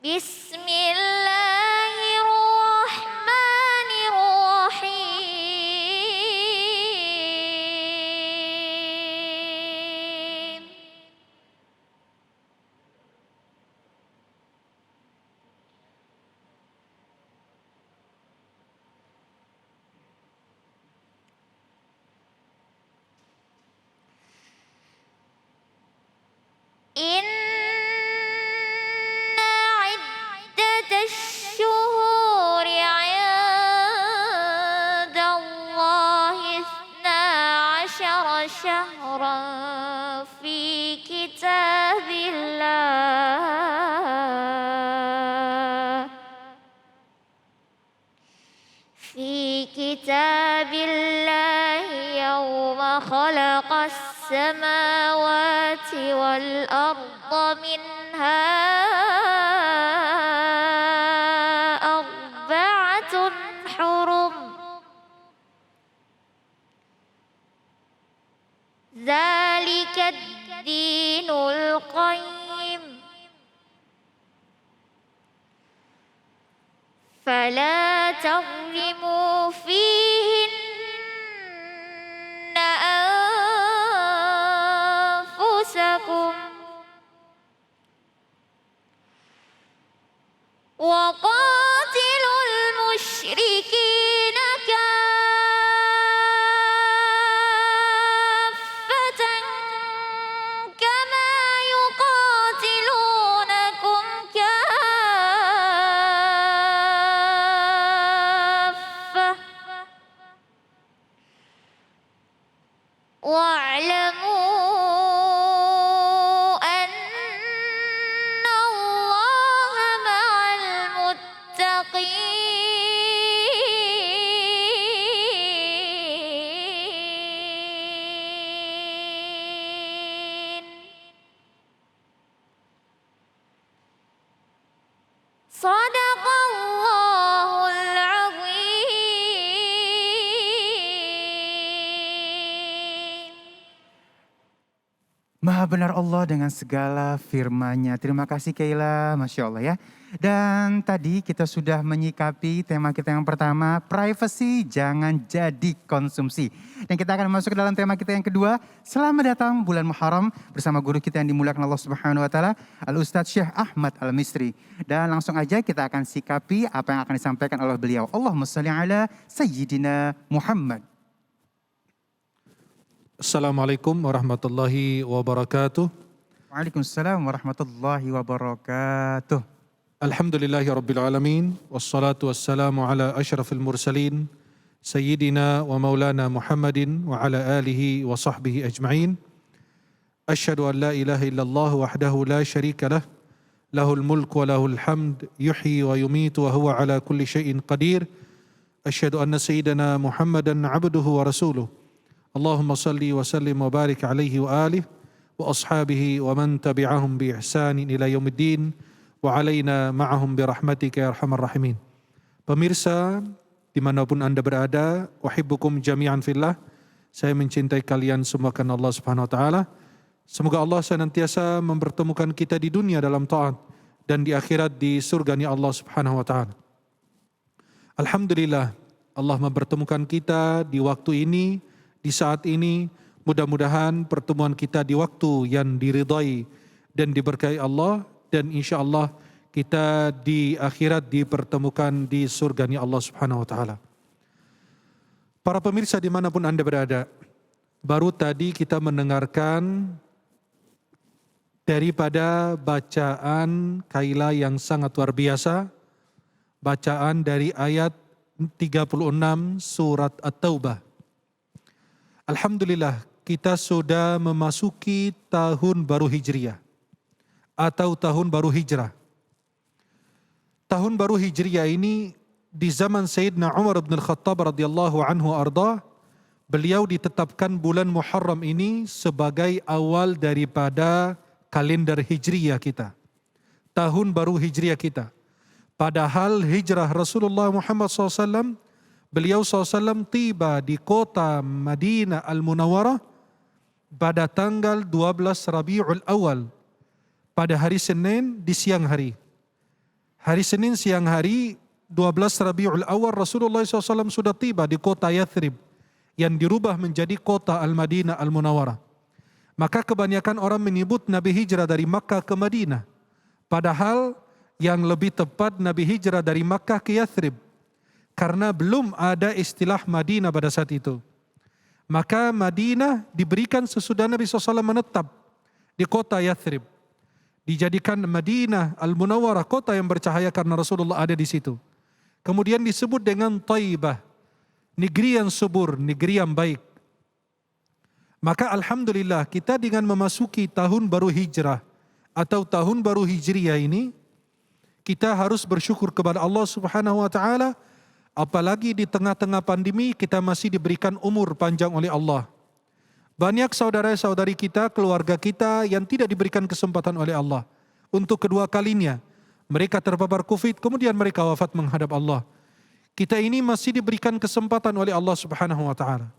Bismillahirrahmanirrahim. Inna iddatash syuhuri 'indallahi itsna 'asyara syahran fi kitabillahi yawma khalaqas samawati wal arda minha arba'atun hurum. Zalikad dinul qayyim. Fala tazlimu fihinna anfusakum wa qatilul musyrikina kaffatan kama yuqatilunakum kaffah wa'lamu annallaha ma'al muttaqin. Sadaqallahul azim. Maha benar Allah dengan segala firman-Nya. Terima kasih Keila, Masya Allah ya. Dan tadi kita sudah menyikapi tema kita yang pertama, privacy jangan jadi konsumsi. Dan kita akan masuk ke dalam tema kita yang kedua, selamat datang bulan Muharram bersama guru kita yang dimuliakan Allah Subhanahu wa taala, Al-Ustadz Syekh Ahmad Al-Misri. Dan langsung aja kita akan sikapi apa yang akan disampaikan oleh beliau. Allahumma shalli ala Sayyidina Muhammad. Assalamualaikum warahmatullahi wabarakatuh. Waalaikumsalam warahmatullahi wabarakatuh. Alhamdulillahi rabbil alamin. Wassalatu wassalamu ala asyrafil mursalin. Sayyidina wa maulana Muhammadin wa ala alihi wa sahbihi ajma'in. Asyhadu an la ilaha illallah wahdahu la syarika lah. Lahul mulk wa lahul hamd. Yuhyi wa yumitu wa huwa ala kulli syai'in qadir. Asyhadu anna sayyidina Muhammadan abduhu wa rasuluh. Allahumma salli wa sallim wa barik alaihi wa alihi wa ashabihi wa man tabi'ahum bi ihsanin ila yaumiddin wa alaina ma'ahum bi rahmatika ya arhamar rahimin. Pemirsa dimanapun Anda berada, uhibbukum jami'an fillah. Saya mencintai kalian semua karena Allah Subhanahu wa taala. Semoga Allah senantiasa mempertemukan kita di dunia dalam taat dan di akhirat di surganya Allah Subhanahu wa taala. Alhamdulillah Allah mempertemukan kita di waktu ini, di saat ini. Mudah-mudahan pertemuan kita di waktu yang diridai dan diberkahi Allah, dan insya Allah kita di akhirat dipertemukan di surganya Allah Subhanahu wa taala. Para pemirsa dimanapun Anda berada, baru tadi kita mendengarkan daripada bacaan Kaila yang sangat luar biasa, bacaan dari ayat 36 surat At-Taubah. Alhamdulillah kita sudah memasuki tahun baru Hijriah atau tahun baru Hijrah. Tahun baru Hijriah ini di zaman Sayyidina Umar bin Al-Khattab radhiyallahu anhu arda, beliau ditetapkan bulan Muharram ini sebagai awal daripada kalender Hijriah kita. Tahun baru Hijriah kita. Padahal hijrah Rasulullah Muhammad SAW, beliau SAW tiba di kota Madinah Al-Munawwarah pada tanggal 12 Rabiul Awal, pada hari Senin di siang hari. Hari Senin siang hari 12 Rabiul Awal Rasulullah SAW sudah tiba di kota Yathrib yang dirubah menjadi kota Al-Madinah Al-Munawwarah. Maka kebanyakan orang menyebut Nabi hijrah dari Makkah ke Madinah. Padahal yang lebih tepat Nabi hijrah dari Makkah ke Yathrib. Karena belum ada istilah Madinah pada saat itu. Maka Madinah diberikan sesudah Nabi SAW menetap di kota Yathrib. Dijadikan Madinah Al-Munawwarah, kota yang bercahaya karena Rasulullah ada di situ. Kemudian disebut dengan Thaibah, negeri yang subur, negeri yang baik. Maka Alhamdulillah kita dengan memasuki tahun baru hijrah atau tahun baru hijriyah ini, kita harus bersyukur kepada Allah Subhanahu wa Ta'ala. Apalagi di tengah-tengah pandemi kita masih diberikan umur panjang oleh Allah. Banyak saudara-saudari kita, keluarga kita yang tidak diberikan kesempatan oleh Allah. Untuk kedua kalinya mereka terpapar COVID, kemudian mereka wafat menghadap Allah. Kita ini masih diberikan kesempatan oleh Allah Subhanahu wa Ta'ala.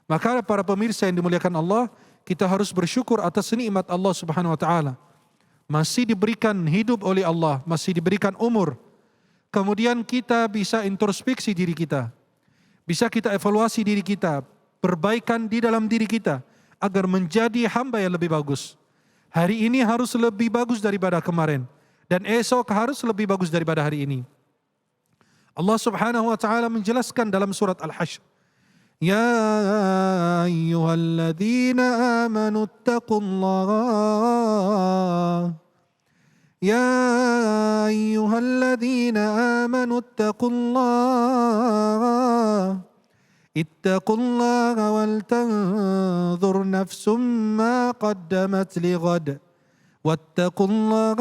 Maka para pemirsa yang dimuliakan Allah, kita harus bersyukur atas nikmat Allah Subhanahu wa Ta'ala. Masih diberikan hidup oleh Allah, masih diberikan umur. Kemudian kita bisa introspeksi diri kita. Bisa kita evaluasi diri kita, perbaikan di dalam diri kita agar menjadi hamba yang lebih bagus. Hari ini harus lebih bagus daripada kemarin dan esok harus lebih bagus daripada hari ini. Allah Subhanahu wa Ta'ala menjelaskan dalam surat Al-Hashr, Ya ayyuhalladzina amanu ittaqullaha يا أيها الذين آمنوا اتقوا الله ولتنظر نفس ما قدمت لغد واتقوا الله.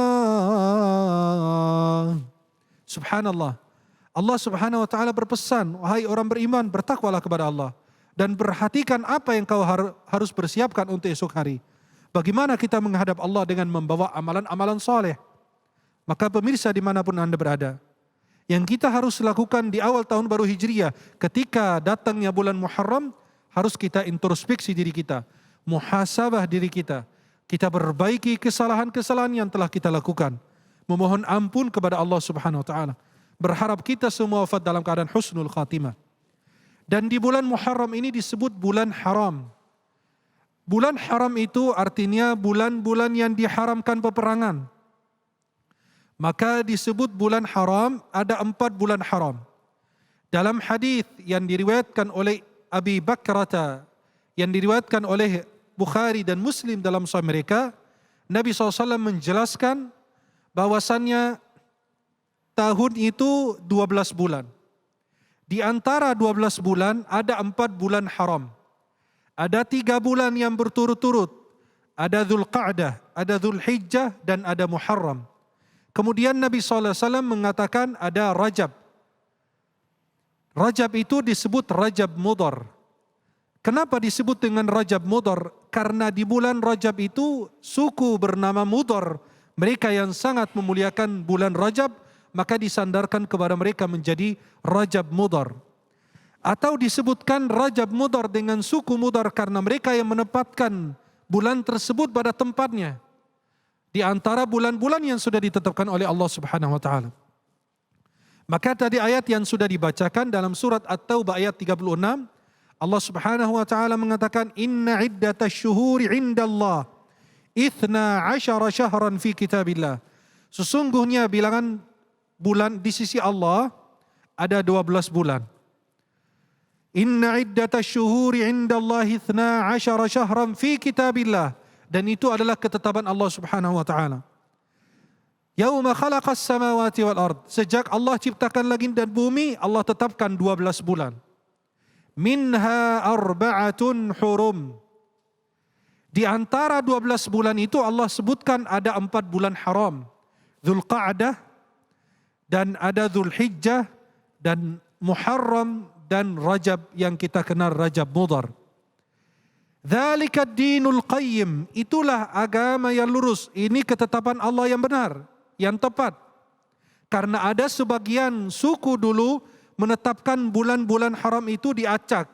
Subhanallah, Allah Subhanahu wa Ta'ala berpesan, wahai orang beriman, bertakwalah kepada Allah dan perhatikan apa yang kau harus persiapkan untuk esok hari. Bagaimana kita menghadap Allah dengan membawa amalan-amalan soleh. Maka pemirsa dimanapun Anda berada, yang kita harus lakukan di awal tahun baru Hijriyah, ketika datangnya bulan Muharram, harus kita introspeksi diri kita, muhasabah diri kita, kita perbaiki kesalahan-kesalahan yang telah kita lakukan, memohon ampun kepada Allah Subhanahu wa Ta'ala, berharap kita semua wafat dalam keadaan husnul khatimah. Dan di bulan Muharram ini disebut bulan haram. Bulan haram itu artinya bulan-bulan yang diharamkan peperangan. Maka disebut bulan haram, ada 4 bulan haram. Dalam hadis yang diriwayatkan oleh Abi Bakrata, yang diriwayatkan oleh Bukhari dan Muslim dalam sahih mereka, Nabi SAW menjelaskan bahwasannya tahun itu 12 bulan. Di antara 12 bulan ada 4 bulan haram. Ada 3 bulan yang berturut-turut. Ada Dzulqa'dah, ada Dzulhijjah, dan ada Muharram. Kemudian Nabi SAW mengatakan ada Rajab. Rajab itu disebut Rajab Mudhar. Kenapa disebut dengan Rajab Mudhar? Karena di bulan Rajab itu suku bernama Mudhar, mereka yang sangat memuliakan bulan Rajab, maka disandarkan kepada mereka menjadi Rajab Mudhar. Atau disebutkan Rajab Mudhar dengan suku Mudhar karena mereka yang menempatkan bulan tersebut pada tempatnya. Di antara bulan-bulan yang sudah ditetapkan oleh Allah Subhanahu wa Ta'ala. Maka tadi ayat yang sudah dibacakan dalam surat At-Taubah ayat 36, Allah Subhanahu wa Ta'ala mengatakan, Inna iddatash syuhuri indallah 12 syahran fi kitabillah. Sesungguhnya bilangan bulan di sisi Allah ada 12 bulan. Inna iddatash syuhuri indallahi 12 syahran fi kitabillah. Dan itu adalah ketetapan Allah Subhanahu wa Ta'ala. Yauma khalaqas samawati wal ard. Sejak Allah ciptakan langit dan bumi, Allah tetapkan 12 bulan. Minha arba'atun hurum. Di antara 12 bulan itu Allah sebutkan ada 4 bulan haram. Dzulqa'dah, dan ada Dzulhijjah, dan Muharram, dan Rajab yang kita kenal Rajab Mudhar. Dzalika ad-dinul qayyim, itulah agama yang lurus. Ini ketetapan Allah yang benar, yang tepat. Karena ada sebagian suku dulu menetapkan bulan-bulan haram itu diacak,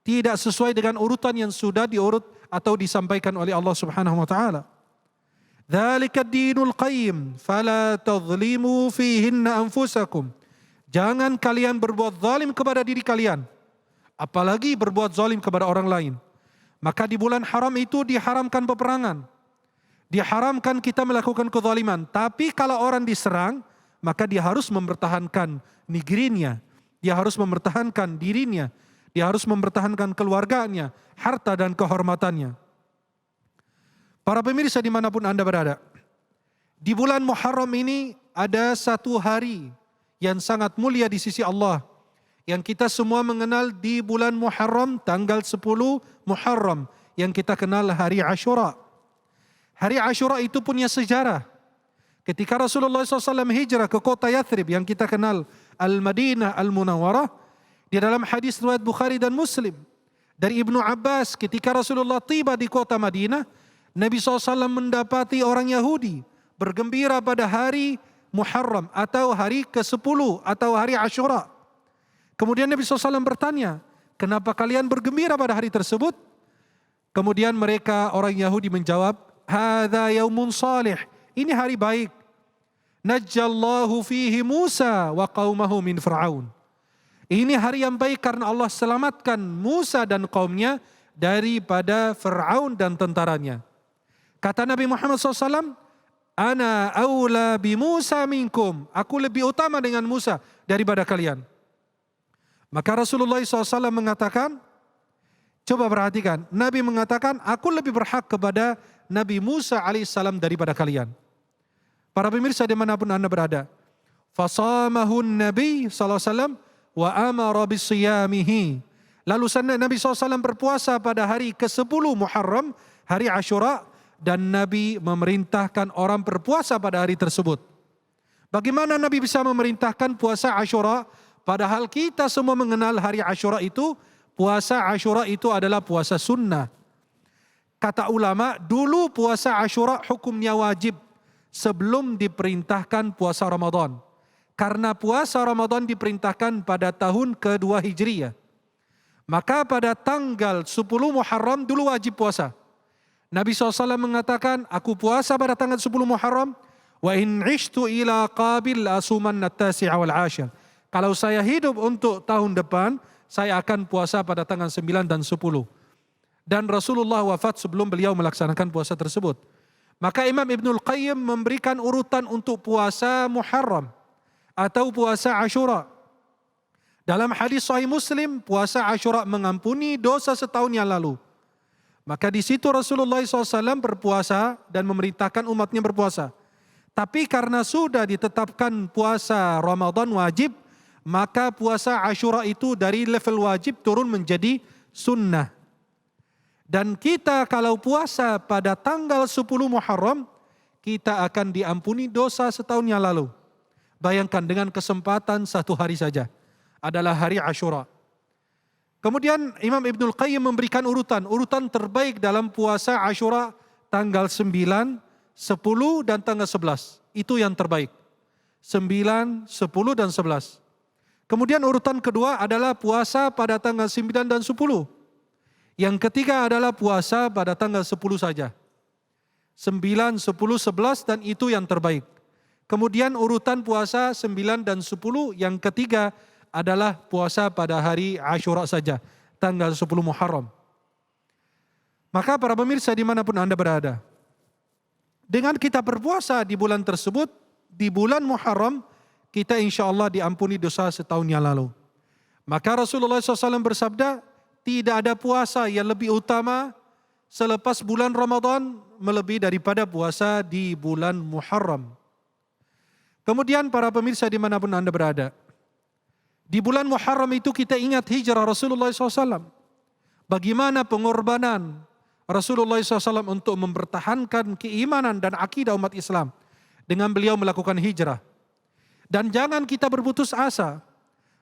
tidak sesuai dengan urutan yang sudah diurut atau disampaikan oleh Allah Subhanahu wa Ta'ala. Dzalika ad-dinul qayyim, fala tadhlimu fihinna anfusakum. Jangan kalian berbuat zalim kepada diri kalian, apalagi berbuat zalim kepada orang lain. Maka di bulan haram itu diharamkan peperangan, diharamkan kita melakukan kezaliman. Tapi kalau orang diserang, maka dia harus mempertahankan negerinya, dia harus mempertahankan dirinya, dia harus mempertahankan keluarganya, harta dan kehormatannya. Para pemirsa dimanapun Anda berada, di bulan Muharram ini ada satu hari yang sangat mulia di sisi Allah, yang kita semua mengenal di bulan Muharram, tanggal 10 Muharram, yang kita kenal hari Ashura. Hari Ashura itu punya sejarah. Ketika Rasulullah SAW hijrah ke kota Yathrib yang kita kenal Al-Madinah Al-Munawwarah, di dalam hadis riwayat Bukhari dan Muslim dari Ibnu Abbas, ketika Rasulullah tiba di kota Madinah, Nabi SAW mendapati orang Yahudi bergembira pada hari Muharram atau hari ke-10 atau hari Ashura. Kemudian Nabi SAW bertanya, kenapa kalian bergembira pada hari tersebut? Kemudian mereka orang Yahudi menjawab, hadza yaumun salih, ini hari baik. Najjallahu fihi Musa wa qaumahu min Fir'aun. Ini hari yang baik karena Allah selamatkan Musa dan kaumnya daripada Fir'aun dan tentaranya. Kata Nabi Muhammad SAW, ana aula bi Musa minkum, aku lebih utama dengan Musa daripada kalian. Maka Rasulullah SAW mengatakan, coba perhatikan, Nabi mengatakan, aku lebih berhak kepada Nabi Musa alaihissalam daripada kalian. Para pemirsa dimanapun Anda berada, fasamahun Nabi SAW wa amara bisiyamihi. Lalu Nabi SAW berpuasa pada hari ke-10 Muharram, hari Ashura, dan Nabi memerintahkan orang berpuasa pada hari tersebut. Bagaimana Nabi bisa memerintahkan puasa Ashura, padahal kita semua mengenal hari Ashura itu, puasa Ashura itu adalah puasa sunnah. Kata ulama, dulu puasa Ashura hukumnya wajib sebelum diperintahkan puasa Ramadan. Karena puasa Ramadan diperintahkan pada tahun kedua Hijriyah. Maka pada tanggal 10 Muharram dulu wajib puasa. Nabi SAW mengatakan, aku puasa pada tanggal 10 Muharram, wa in ishtu ila qabil asuman at-tasi'a wal 'ashir. Kalau saya hidup untuk tahun depan, saya akan puasa pada tanggal 9 dan 10. Dan Rasulullah wafat sebelum beliau melaksanakan puasa tersebut. Maka Imam Ibnul Qayyim memberikan urutan untuk puasa Muharram atau puasa Ashura. Dalam hadis Sahih Muslim, puasa Ashura mengampuni dosa setahun yang lalu. Maka di situ Rasulullah SAW berpuasa dan memerintahkan umatnya berpuasa. Tapi karena sudah ditetapkan puasa Ramadan wajib, maka puasa Ashura itu dari level wajib turun menjadi sunnah. Dan kita kalau puasa pada tanggal 10 Muharram, kita akan diampuni dosa setahun yang lalu. Bayangkan dengan kesempatan satu hari saja, adalah hari Ashura. Kemudian Imam Ibnul Qayyim memberikan urutan terbaik dalam puasa Ashura tanggal 9, 10 dan tanggal 11. Itu yang terbaik. 9, 10 dan 11. Kemudian urutan kedua adalah puasa pada tanggal 9 dan 10. Yang ketiga adalah puasa pada tanggal 10 saja. 9, 10, 11 dan itu yang terbaik. Kemudian urutan puasa 9 dan 10 yang ketiga adalah puasa pada hari Ashura saja, tanggal 10 Muharram. Maka para pemirsa dimanapun Anda berada, dengan kita berpuasa di bulan tersebut, di bulan Muharram, kita insya Allah diampuni dosa setahun yang lalu. Maka Rasulullah SAW bersabda, tidak ada puasa yang lebih utama selepas bulan Ramadan melebihi daripada puasa di bulan Muharram. Kemudian para pemirsa dimanapun Anda berada, di bulan Muharram itu kita ingat hijrah Rasulullah SAW. Bagaimana pengorbanan Rasulullah SAW untuk mempertahankan keimanan dan akidah umat Islam dengan beliau melakukan hijrah. Dan jangan kita berputus asa.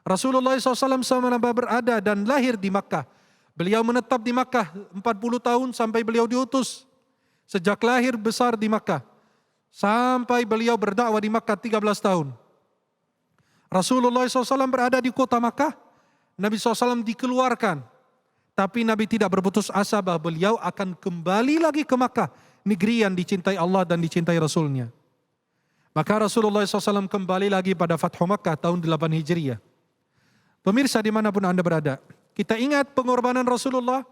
Rasulullah SAW selama berada dan lahir di Makkah. Beliau menetap di Makkah 40 tahun sampai beliau diutus. Sejak lahir besar di Makkah sampai beliau berdakwah di Makkah 13 tahun. Rasulullah SAW berada di kota Makkah, Nabi SAW dikeluarkan. Tapi Nabi tidak berputus asa bahwa beliau akan kembali lagi ke Makkah negeri yang dicintai Allah dan dicintai Rasulnya. Maka Rasulullah SAW kembali lagi pada Fathu Makkah tahun 8 Hijriah. Pemirsa dimanapun Anda berada, kita ingat pengorbanan Rasulullah,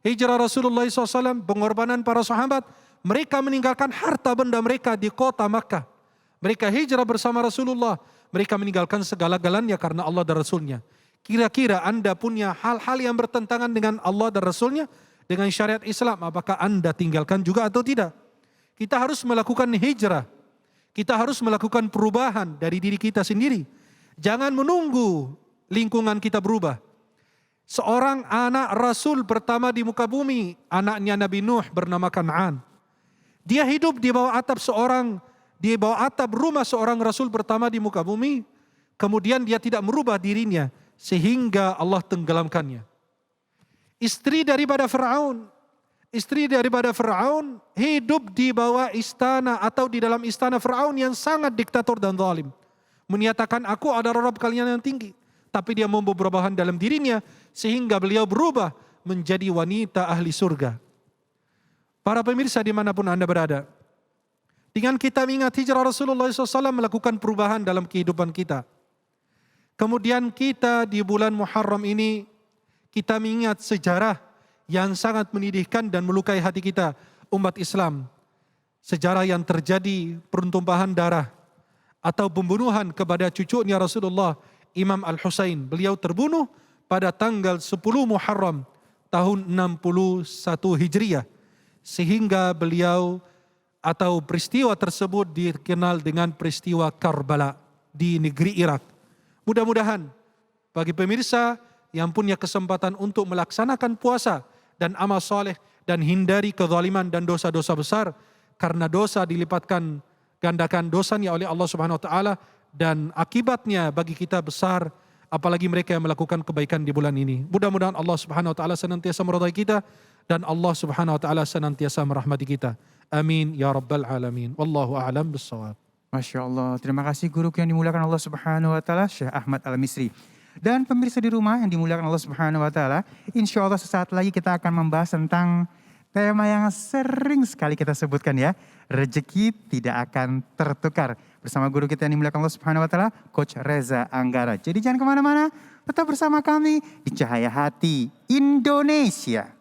hijrah Rasulullah SAW, pengorbanan para sahabat. Mereka meninggalkan harta benda mereka di kota Makkah. Mereka hijrah bersama Rasulullah. Mereka meninggalkan segala-galanya karena Allah dan Rasulnya. Kira-kira Anda punya hal-hal yang bertentangan dengan Allah dan Rasulnya, dengan syariat Islam, apakah Anda tinggalkan juga atau tidak? Kita harus melakukan hijrah. Kita harus melakukan perubahan dari diri kita sendiri. Jangan menunggu lingkungan kita berubah. Seorang anak Rasul pertama di muka bumi, anaknya Nabi Nuh bernama Kan'an. Dia hidup di bawah atap rumah seorang Rasul pertama di muka bumi. Kemudian dia tidak merubah dirinya sehingga Allah tenggelamkannya. Istri daripada Fir'aun hidup di bawah istana atau di dalam istana Fir'aun yang sangat diktator dan zalim. Menyatakan aku adalah Rabb kalian yang tinggi. Tapi dia membawa perubahan dalam dirinya sehingga beliau berubah menjadi wanita ahli surga. Para pemirsa dimanapun Anda berada, dengan kita mengingat hijrah Rasulullah SAW melakukan perubahan dalam kehidupan kita. Kemudian kita di bulan Muharram ini, kita mengingat sejarah yang sangat menyedihkan dan melukai hati kita, umat Islam. Sejarah yang terjadi pertumpahan darah atau pembunuhan kepada cucunya Rasulullah, Imam Al-Husain. Beliau terbunuh pada tanggal 10 Muharram tahun 61 Hijriah. Sehingga beliau atau peristiwa tersebut dikenal dengan peristiwa Karbala di negeri Irak. Mudah-mudahan bagi pemirsa yang punya kesempatan untuk melaksanakan puasa dan amal soleh dan hindari kezaliman dan dosa-dosa besar, karena dosa dilipatkan gandakan dosanya oleh Allah Subhanahu wa taala dan akibatnya bagi kita besar, apalagi mereka yang melakukan kebaikan di bulan ini. Mudah-mudahan Allah Subhanahu wa taala senantiasa meridai kita dan Allah Subhanahu wa taala senantiasa merahmati kita. Amin ya rabbal alamin. Wallahu a'lam bissawab. Masya Allah, terima kasih guru yang dimuliakan Allah Subhanahu wa taala, Syekh Ahmad Al-Misri. Dan pemirsa di rumah yang dimuliakan Allah Subhanahu wa taala, insya Allah sesaat lagi kita akan membahas tentang tema yang sering sekali kita sebutkan ya, rezeki tidak akan tertukar. Bersama guru kita yang dimuliakan Allah Subhanahu wa taala, Coach Reza Anggara. Jadi jangan kemana-mana, tetap bersama kami di Cahaya Hati Indonesia.